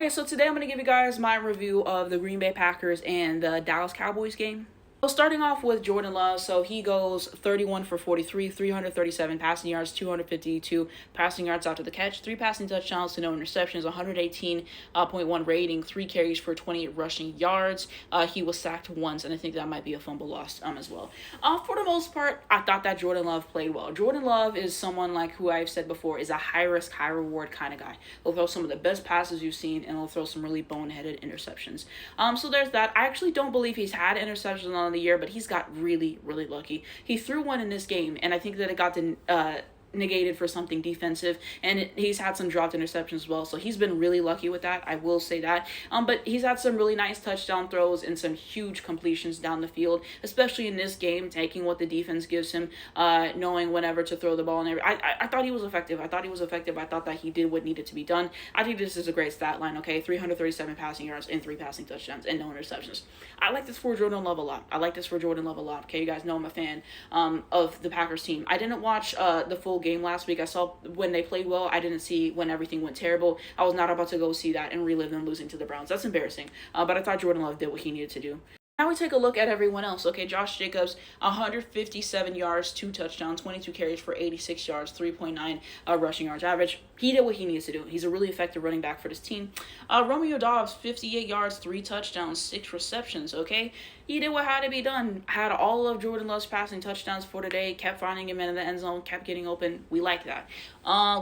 Okay, so today I'm going to give you guys my review of the Green Bay Packers and the Dallas Cowboys game. So starting off with Jordan Love, so he goes 31 for 43, 337 passing yards, 252 passing yards after the catch, 3 passing touchdowns to no interceptions, 118.1 rating, 3 carries for 28 rushing yards. He was sacked once, and I think that might be a fumble lost as well. For the most part, I thought that Jordan Love played well. Jordan Love is someone like who I've said before is a high risk, high reward kind of guy. He'll throw some of the best passes you've seen, and he'll throw some really boneheaded interceptions. So there's that. I actually don't believe he's had interceptions on the year, but he's got really, really lucky. He threw one in this game, and I think that it got negated for something defensive, and he's had some dropped interceptions as well, so he's been really lucky with that. I will say that. But he's had some really nice touchdown throws and some huge completions down the field, especially in this game, taking what the defense gives him, knowing whenever to throw the ball. And I thought he was effective. I thought that he did what needed to be done. I think this is a great stat line. Okay, 337 passing yards and 3 passing touchdowns and no interceptions. I like this for Jordan Love a lot. Okay, you guys know I'm a fan of the Packers team. I didn't watch the full game last week. I saw when they played well. I didn't see when everything went terrible. I was not about to go see that and relive them losing to the Browns. That's embarrassing. But I thought Jordan Love did what he needed to do. Now we take a look at everyone else. Okay, Josh Jacobs, 157 yards, 2 touchdowns, 22 carries for 86 yards, 3.9 rushing yards average. He did what he needs to do. He's a really effective running back for this team. Romeo Doubs, 58 yards, 3 touchdowns, 6 receptions. Okay, he did what had to be done. Had all of Jordan Love's passing touchdowns for today. Kept finding him in the end zone. Kept getting open. We like that.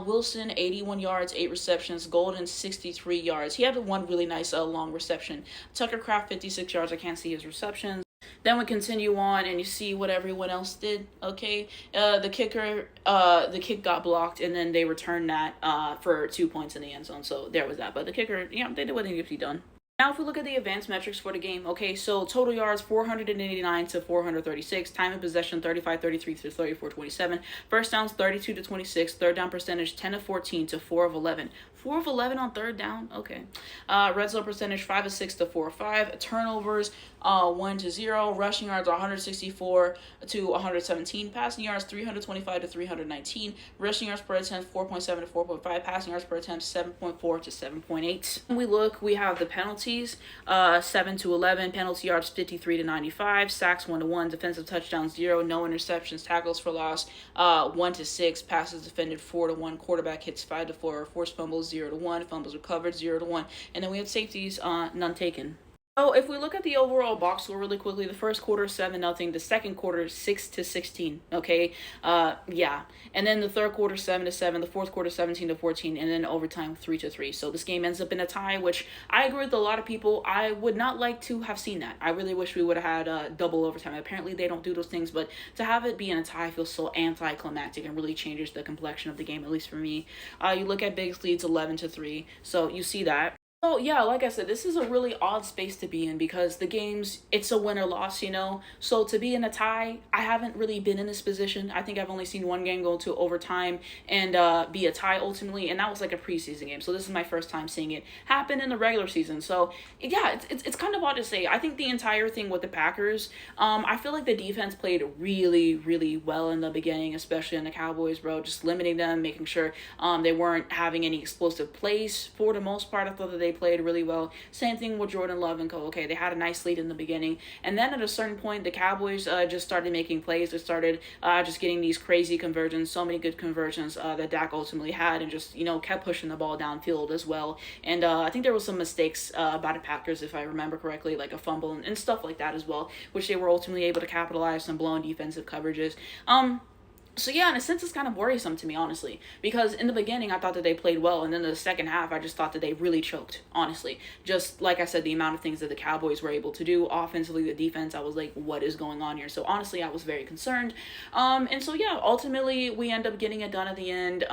Wilson, 81 yards, 8 receptions. Golden, 63 yards. He had one really nice long reception. Tucker Kraft, 56 yards. I can't see his receptions. Then we continue on, and you see what everyone else did. Okay, the kick got blocked, and then they returned that for 2 points in the end zone. So there was that. But the kicker, they did what needed to be done. Now, if we look at the advanced metrics for the game, okay, so total yards 489 to 436, time of possession 35-33 to 34-27, first downs 32 to 26, third down percentage 10 of 14 to 4 of 11. 4 of 11 on third down, okay. Red zone percentage 5 of 6 to 4 of 5, turnovers 1 to 0, rushing yards 164 to 117, passing yards 325 to 319, rushing yards per attempt 4.7 to 4.5, passing yards per attempt 7.4 to 7.8. When we have the penalties. 7 to 11, penalty yards 53 to 95, sacks 1 to 1, defensive touchdowns 0, no interceptions, tackles for loss 1 to 6, passes defended 4 to 1, quarterback hits 5 to 4, forced fumbles 0 to 1, fumbles recovered 0 to 1, and then we have safeties none taken. So if we look at the overall box score really quickly, the first quarter 7-0, the second quarter 6 to 16. Okay, yeah, and then the third quarter 7 to 7, the fourth quarter 17 to 14, and then overtime 3 to 3. So this game ends up in a tie, which I agree with a lot of people. I would not like to have seen that. I really wish we would have had double overtime. Apparently they don't do those things, but to have it be in a tie feels so anticlimactic and really changes the complexion of the game, at least for me. You look at biggest leads 11 to 3, so you see that. So yeah, like I said, this is a really odd space to be in because the games, it's a win or loss, So to be in a tie, I haven't really been in this position. I think I've only seen one game go to overtime and be a tie ultimately, and that was like a preseason game. So this is my first time seeing it happen in the regular season. So yeah, it's kind of odd to say. I think the entire thing with the Packers, I feel like the defense played really, really well in the beginning, especially in the Cowboys, bro. Just limiting them, making sure they weren't having any explosive plays for the most part. I thought that they played really well. Same thing with Jordan Love and Co. Okay, they had a nice lead in the beginning, and then at a certain point, the Cowboys just started making plays. They started just getting these crazy conversions, so many good conversions that Dak ultimately had, and just kept pushing the ball downfield as well. And I think there was some mistakes by the Packers, if I remember correctly, like a fumble and stuff like that as well, which they were ultimately able to capitalize on blown defensive coverages. So yeah, in a sense, it's kind of worrisome to me, honestly, because in the beginning, I thought that they played well, and then in the second half, I just thought that they really choked, honestly. Just like I said, the amount of things that the Cowboys were able to do, offensively, the defense, I was like, what is going on here? So honestly, I was very concerned. And so yeah, ultimately, we end up getting it done at the end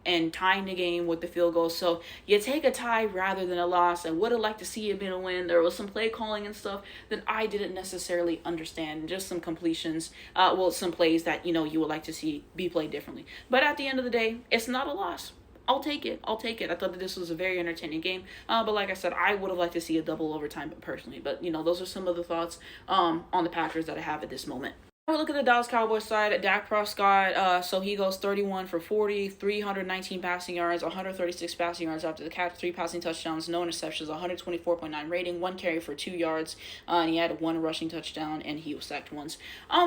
and tying the game with the field goal. So you take a tie rather than a loss. I would have liked to see it been a win. There was some play calling and stuff that I didn't necessarily understand, just some completions, some plays that, you would like to see be played differently. But at the end of the day, it's not a loss. I'll take it. I thought that this was a very entertaining game. But like I said, I would have liked to see a double overtime personally. But, those are some of the thoughts on the Packers that I have at this moment. I look at the Dallas Cowboys side. Dak Prescott, so he goes 31 for 40, 319 passing yards, 136 passing yards after the catch, 3 passing touchdowns, no interceptions, 124.9 rating, 1 carry for 2 yards, and he had 1 rushing touchdown, and he was sacked once.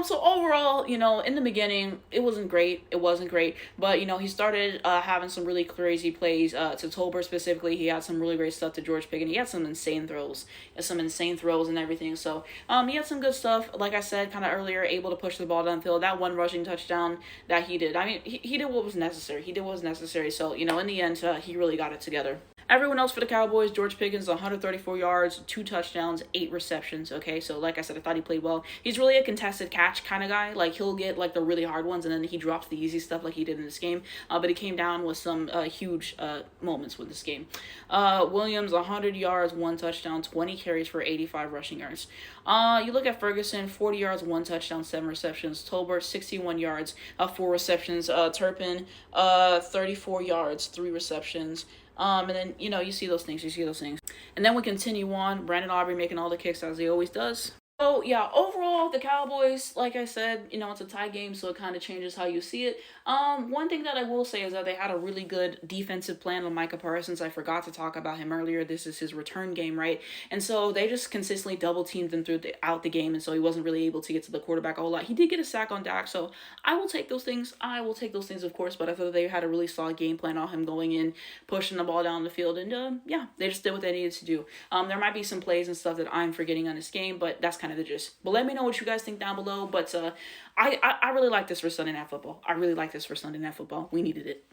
So overall, in the beginning, it wasn't great. It wasn't great, but he started having some really crazy plays. To Tolbert specifically, he had some really great stuff to George Pickens. He had some insane throws and everything. So he had some good stuff. Like I said, kind of earlier, able to push the ball downfield. That 1 rushing touchdown that he did. I mean, he did what was necessary. He did what was necessary. So, in the end, he really got it together. Everyone else for the Cowboys, George Pickens, 134 yards, 2 touchdowns, 8 receptions. Okay, so like I said, I thought he played well. He's really a contested catch kind of guy. Like, he'll get like the really hard ones, and then he drops the easy stuff like he did in this game. But he came down with some huge moments with this game. Williams, 100 yards, 1 touchdown, 20 carries for 85 rushing yards. You look at Ferguson, 40 yards, 1 touchdown, 7 receptions. Tolbert, 61 yards, 4 receptions. Turpin, 34 yards, 3 receptions. And then, you see those things. And then we continue on. Brandon Aubrey making all the kicks as he always does. So, yeah, overall, the Cowboys, like I said, it's a tie game, so it kind of changes how you see it. One thing that I will say is that they had a really good defensive plan on Micah Parsons. I forgot to talk about him earlier. This is his return game, right? And so they just consistently double-teamed him throughout the game, and so he wasn't really able to get to the quarterback a whole lot. He did get a sack on Dak, so I will take those things. Of course, but I thought they had a really solid game plan on him going in, pushing the ball down the field, and, yeah, they just did what they needed to do. There might be some plays and stuff that I'm forgetting on this game, but that's kind of the gist. But let me know what you guys think down below. But I really like this for Sunday Night Football. We needed it.